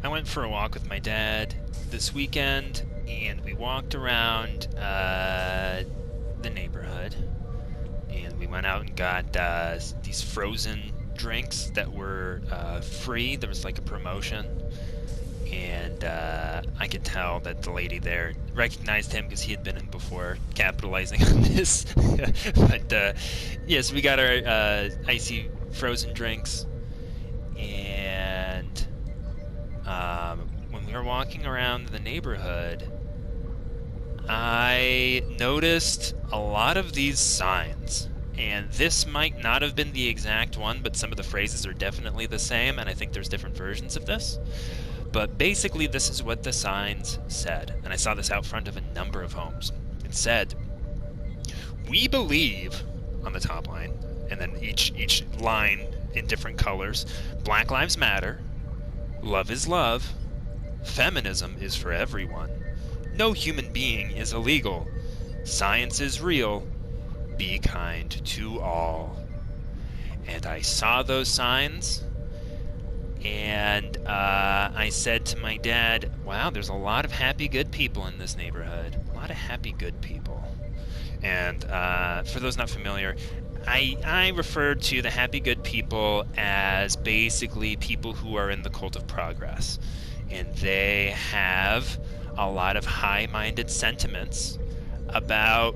I went for a walk with my dad this weekend, and we walked around the neighborhood, and we went out and got these frozen drinks that were free. There was like a promotion, and I could tell that the lady there recognized him because he had been in before, capitalizing on this. But yes, we got our icy frozen drinks, and when we were walking around the neighborhood, I noticed a lot of these signs. And this might not have been the exact one, but some of the phrases are definitely the same, and I think there's different versions of this. But basically, this is what the signs said. And I saw this out front of a number of homes. It said, "We believe," on the top line, and then each line in different colors, "Black Lives Matter, love is love, feminism is for everyone, no human being is illegal, science is real, be kind to all." And I saw those signs, and I said to my dad, wow, there's a lot of happy, good people in this neighborhood. A lot of happy, good people. And for those not familiar, I refer to the happy, good people as basically people who are in the cult of progress. And they have a lot of high-minded sentiments about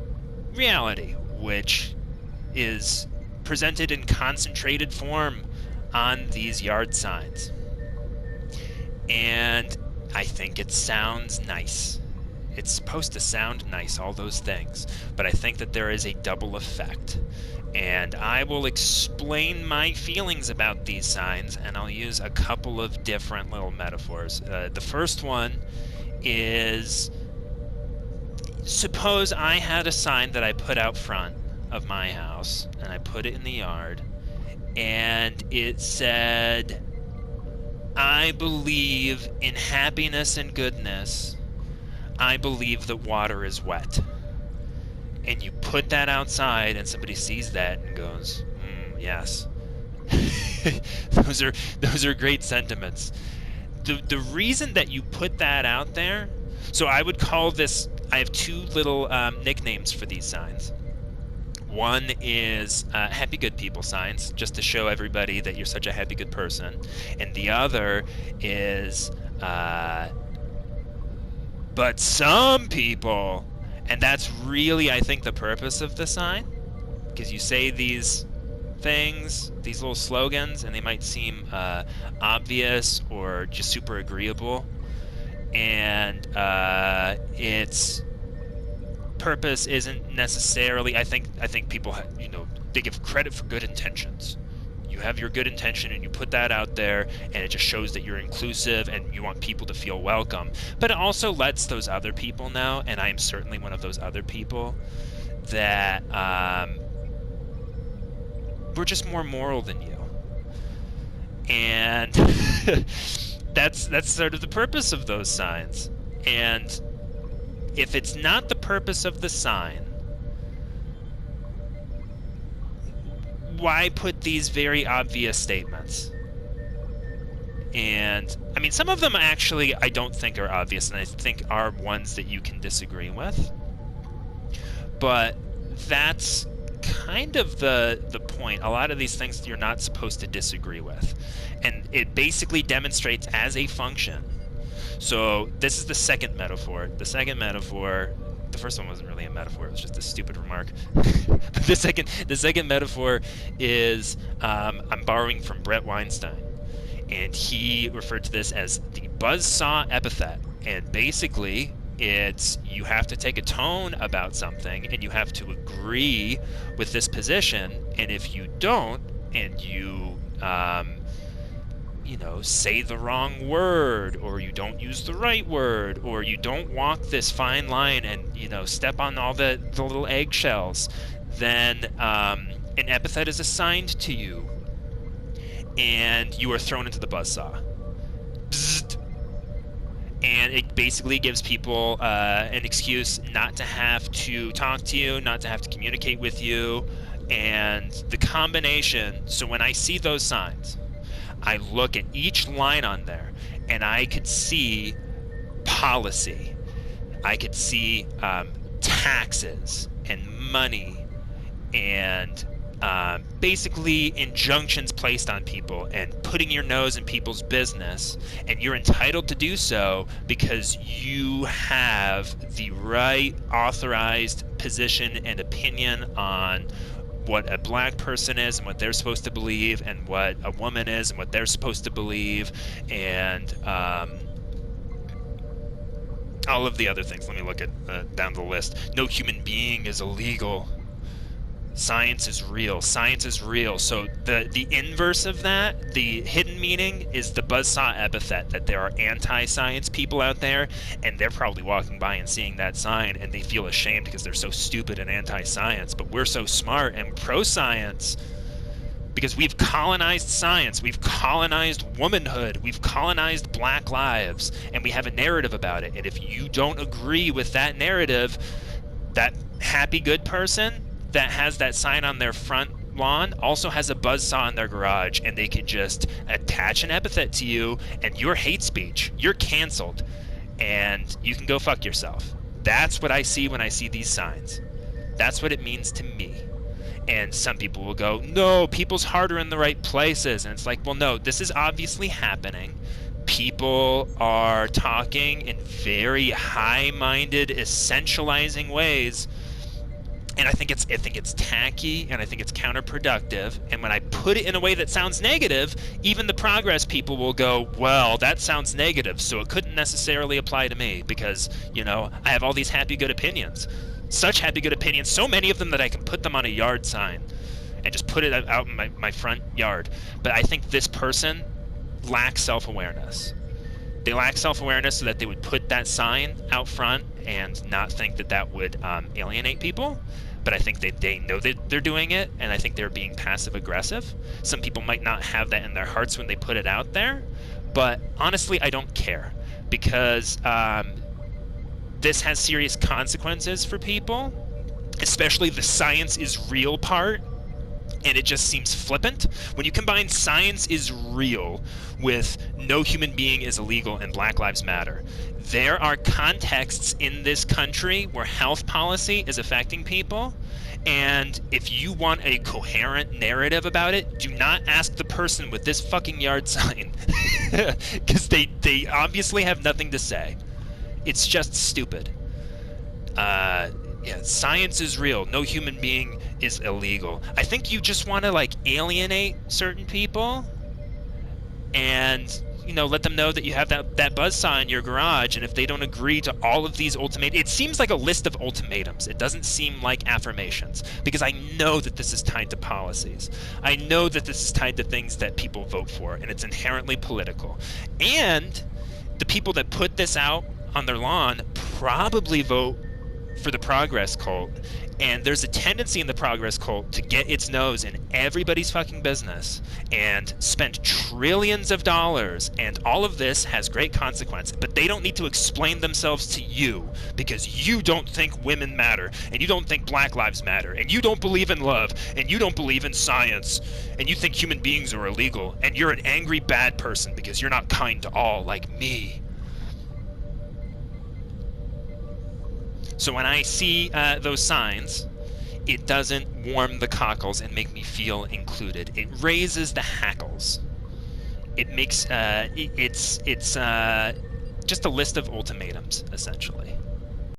reality, which is presented in concentrated form on these yard signs. And I think it sounds nice. It's supposed to sound nice, all those things. But I think that there is a double effect. And I will explain my feelings about these signs, and I'll use a couple of different little metaphors. The first one is, suppose I had a sign that I put out front of my house, and I put it in the yard, and it said, "I believe in happiness and goodness. I believe that water is wet." And you put that outside, and somebody sees that and goes, yes. Those are great sentiments. The reason that you put that out there, so I would call this, I have two little nicknames for these signs. One is happy good people signs, just to show everybody that you're such a happy good person. And the other is, but some people. And that's really, I think, the purpose of the sign. Because you say these things, these little slogans, and they might seem obvious or just super agreeable. And its purpose isn't necessarily, I think people, they give credit for good intentions. You have your good intention and you put that out there, and it just shows that you're inclusive and you want people to feel welcome. But it also lets those other people know, and I am certainly one of those other people, that we're just more moral than you. And that's sort of the purpose of those signs. And if it's not the purpose of the sign, why put these very obvious statements? And I mean, some of them actually I don't think are obvious, and I think are ones that you can disagree with. But that's kind of the point. A lot of these things you're not supposed to disagree with. And it basically demonstrates as a function. So this is the second metaphor. The second metaphor, the first one wasn't really a metaphor, it was just a stupid remark. But the second metaphor is, I'm borrowing from Brett Weinstein. And he referred to this as the buzzsaw epithet. And basically, it's you have to take a tone about something, and you have to agree with this position. And if you don't, and you say the wrong word, or you don't use the right word, or you don't walk this fine line and, step on all the little eggshells, then an epithet is assigned to you, and you are thrown into the buzzsaw. Bzzzt. And it basically gives people an excuse not to have to talk to you, not to have to communicate with you, and the combination. So when I see those signs, I look at each line on there, and I could see policy. I could see taxes and money and basically injunctions placed on people and putting your nose in people's business, and you're entitled to do so because you have the right authorized position and opinion on what a black person is and what they're supposed to believe, and what a woman is and what they're supposed to believe, and all of the other things. Let me look at down the list. No human being is illegal. Science is real. Science is real. So the inverse of that, the hidden meaning, is the buzzsaw epithet, that there are anti-science people out there, and they're probably walking by and seeing that sign, and they feel ashamed because they're so stupid and anti-science. But we're so smart and pro-science because we've colonized science, we've colonized womanhood, we've colonized black lives, and we have a narrative about it. And if you don't agree with that narrative, that happy good person that has that sign on their front lawn also has a buzzsaw in their garage, and they can just attach an epithet to you, and you're hate speech. You're canceled, and you can go fuck yourself. That's what I see when I see these signs. That's what it means to me. And some people will go, no, people's heart are in the right places. And it's like, well, no, this is obviously happening. People are talking in very high-minded, essentializing ways. And I think it's tacky, and I think it's counterproductive. And when I put it in a way that sounds negative, even the progress people will go, well, that sounds negative, so it couldn't necessarily apply to me because, I have all these happy, good opinions. Such happy, good opinions, so many of them that I can put them on a yard sign and just put it out in my front yard. But I think this person lacks self-awareness. They lack self-awareness so that they would put that sign out front and not think that would alienate people. But I think they know that they're doing it, and I think they're being passive-aggressive. Some people might not have that in their hearts when they put it out there, but honestly, I don't care, because this has serious consequences for people, especially the science is real part. And it just seems flippant. When you combine science is real with no human being is illegal and Black Lives Matter, there are contexts in this country where health policy is affecting people. And if you want a coherent narrative about it, do not ask the person with this fucking yard sign. Because they obviously have nothing to say. It's just stupid. Yeah, science is real. No human being is illegal. I think you just want to alienate certain people and let them know that you have that buzzsaw in your garage, and if they don't agree to all of these ultimatums, it seems like a list of ultimatums. It doesn't seem like affirmations, because I know that this is tied to policies. I know that this is tied to things that people vote for, and it's inherently political. And the people that put this out on their lawn probably vote for the progress cult, and there's a tendency in the progress cult to get its nose in everybody's fucking business and spend trillions of dollars, and all of this has great consequence, but they don't need to explain themselves to you because you don't think women matter, and you don't think Black Lives Matter, and you don't believe in love, and you don't believe in science, and you think human beings are illegal, and you're an angry bad person because you're not kind to all like me. So when I see those signs, it doesn't warm the cockles and make me feel included. It raises the hackles. It makes it's just a list of ultimatums, essentially.